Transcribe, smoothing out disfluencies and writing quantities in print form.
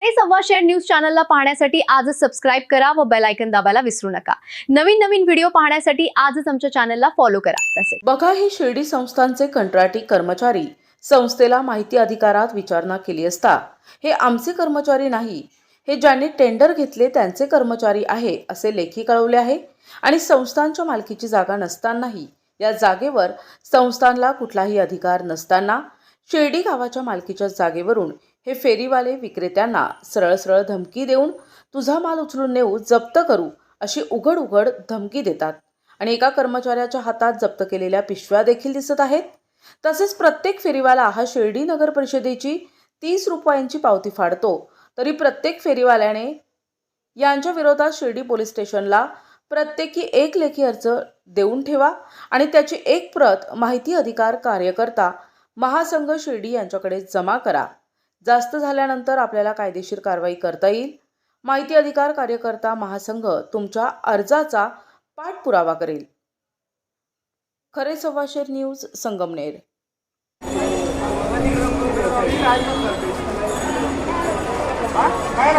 हे सव्वाशेर न्यूज चॅनलला पाहण्यासाठी आजच सबस्क्राइब करा व बेल आयकॉन दाबायला विसरू नका। नवीन नवीन व्हिडिओ पाहण्यासाठी आजच आमच्या चॅनलला फॉलो करा। तसेच बघा, हे शिर्डी संस्थानचे कंत्राटी कर्मचारी संस्थेला माहिती अधिकारात विचारणा केली असता हे आमचे कर्मचारी नाही, हे ज्यांनी टेंडर घेतले त्यांचे कर्मचारी आहे असे लेखी कळवले आहे। आणि संस्थानच्या मालकीची जागा नसतानाही या जागेवर संस्थानला कुठलाही अधिकार नसताना शिर्डी गावाच्या मालकीच्या जागेवरून हे फेरीवाले विक्रेत्यांना सरळ धमकी देऊन तुझा माल उचलून नेऊ, जप्त करू अशी उघड धमकी देतात। आणि एका कर्मचाऱ्याच्या हातात जप्त केलेल्या पिशव्या देखील दिसत आहेत। तसेच प्रत्येक फेरीवाला हा शिर्डी नगर परिषदेची 30 रुपयांची पावती फाडतो, तरी प्रत्येक फेरीवाल्याने यांच्या विरोधात शिर्डी पोलीस स्टेशनला प्रत्येकी एक लेखी अर्ज देऊन ठेवा आणि त्याची एक प्रत माहिती अधिकार कार्यकर्ता महासंघ शिर्डी यांच्याकडे जमा करा। जास्त झाल्यानंतर आपल्याला कायदेशीर कारवाई करता येईल। माहिती अधिकार कार्यकर्ता महासंघ तुमच्या अर्जाचा पाठपुरावा करेल। खरे सव्वाशेर न्यूज, संगमनेर। काय